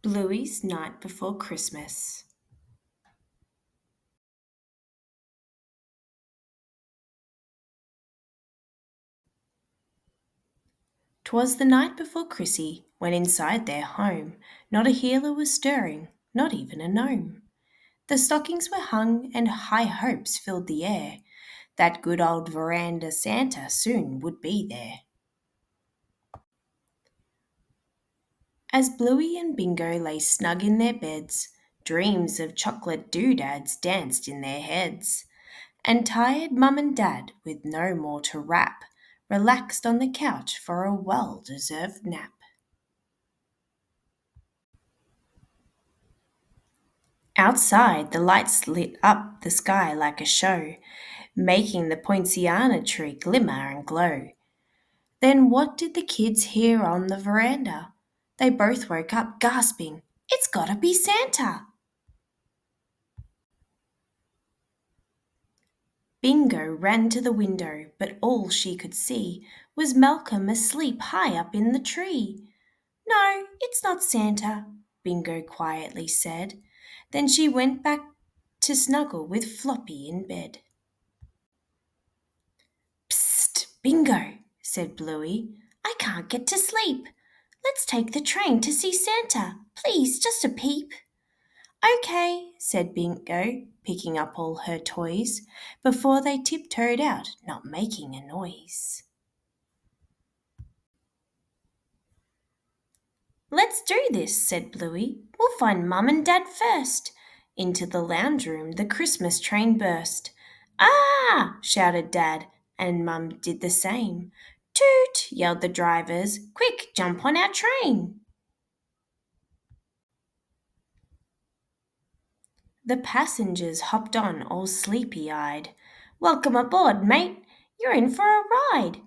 Bluey's Night Before Christmas. 'Twas the night before Chrissy, when inside their home not a healer was stirring, not even a gnome. The stockings were hung, and high hopes filled the air that good old veranda Santa soon would be there. As Bluey and Bingo lay snug in their beds, dreams of chocolate doodads danced in their heads, and tired Mum and Dad, with no more to wrap, relaxed on the couch for a well-deserved nap. Outside, the lights lit up the sky like a show, making the poinciana tree glimmer and glow. Then what did the kids hear on the veranda? They both woke up gasping, "It's gotta be Santa!" Bingo ran to the window, but all she could see was Malcolm asleep high up in the tree. "No, it's not Santa," Bingo quietly said. Then she went back to snuggle with Floppy in bed. "Psst, Bingo," said Bluey. "I can't get to sleep. Let's take the train to see Santa. Please, just a peep." "Okay," said Bingo, picking up all her toys, before they tiptoed out, not making a noise. "Let's do this," said Bluey. "We'll find Mum and Dad first." Into the lounge room the Christmas train burst. "Ah!" shouted Dad, and Mum did the same. "Toot!" yelled the drivers. "Quick, jump on our train!" The passengers hopped on all sleepy-eyed. "Welcome aboard, mate. You're in for a ride."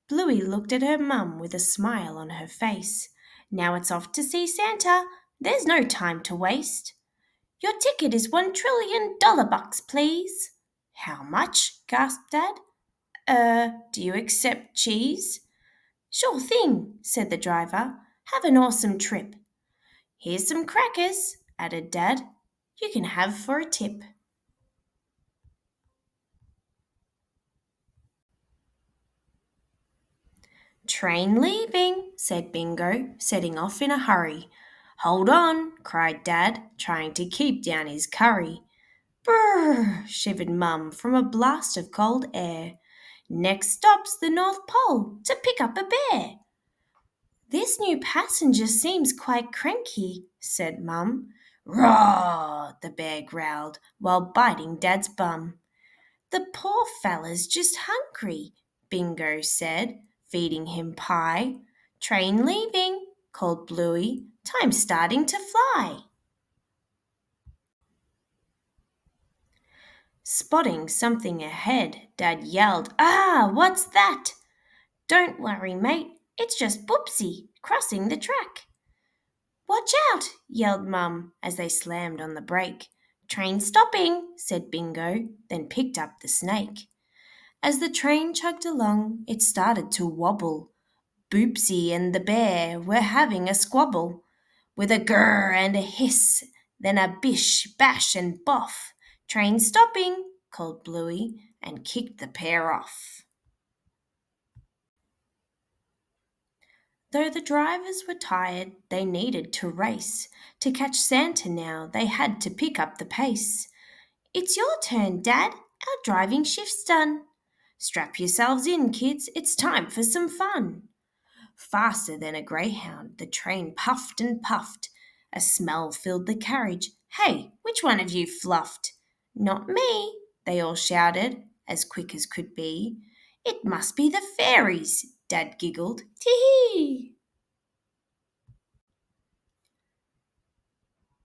Bluey looked at her mum with a smile on her face. "Now it's off to see Santa. There's no time to waste." "Your ticket is $1 trillion bucks, please." "How much?" gasped Dad. Do you accept cheese?" "Sure thing," said the driver. "Have an awesome trip." "Here's some crackers," added Dad. "You can have for a tip." "Train leaving," said Bingo, setting off in a hurry. "Hold on," cried Dad, trying to keep down his curry. "Brrr!" shivered Mum from a blast of cold air. "Next stop's the North Pole, to pick up a bear." "This new passenger seems quite cranky," said Mum. "Roar!" the bear growled, while biting Dad's bum. "The poor fella's just hungry," Bingo said, feeding him pie. "Train leaving," called Bluey. "Time's starting to fly." Spotting something ahead, Dad yelled, "Ah, what's that?" "Don't worry, mate, it's just Boopsy crossing the track." "Watch out!" yelled Mum as they slammed on the brake. "Train stopping," said Bingo, then picked up the snake. As the train chugged along, it started to wobble. Boopsy and the bear were having a squabble. With a grrr and a hiss, then a bish, bash and boff. "Train stopping," called Bluey, and kicked the pair off. Though the drivers were tired, they needed to race. To catch Santa now, they had to pick up the pace. "It's your turn, Dad. Our driving shift's done." "Strap yourselves in, kids. It's time for some fun." Faster than a greyhound, the train puffed and puffed. A smell filled the carriage. "Hey, which one of you fluffed?" "Not me," they all shouted, as quick as could be. "It must be the fairies," Dad giggled. "Tee-hee!"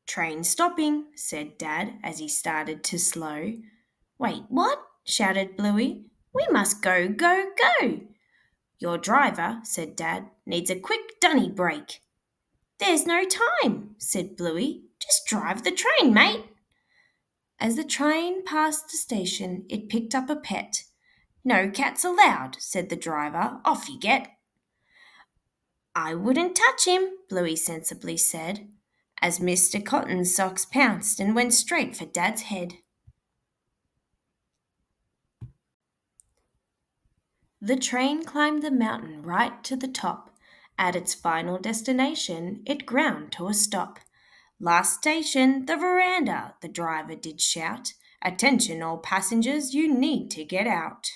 "Train stopping," said Dad as he started to slow. "Wait, what?" shouted Bluey. "We must go, go, go." "Your driver," said Dad, "needs a quick dunny break." "There's no time," said Bluey. "Just drive the train, mate." As the train passed the station, it picked up a pet. "No cats allowed," said the driver. "Off you get." "I wouldn't touch him," Bluey sensibly said. as Mr. Cotton's socks pounced and went straight for Dad's head. The train climbed the mountain right to the top. At its final destination, it ground to a stop. Last station, the veranda, the driver did shout. Attention, all passengers, you need to get out.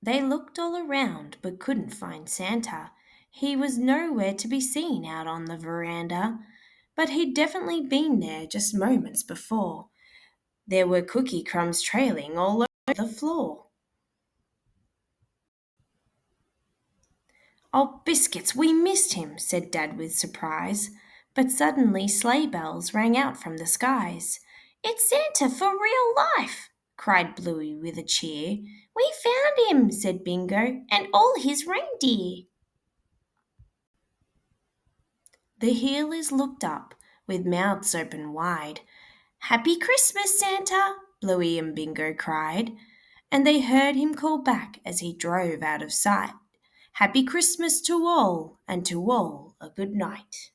They looked all around but couldn't find Santa. He was nowhere to be seen out on the veranda, but he'd definitely been there just moments before. There were cookie crumbs trailing all over the floor. Oh, biscuits, we missed him, said Dad with surprise. But suddenly sleigh bells rang out from the skies. It's Santa for real life, cried Bluey with a cheer. We found him, said Bingo, and all his reindeer. The healers looked up, with mouths open wide. Happy Christmas, Santa, Bluey and Bingo cried, and they heard him call back as he drove out of sight. Happy Christmas to all, and to all a good night.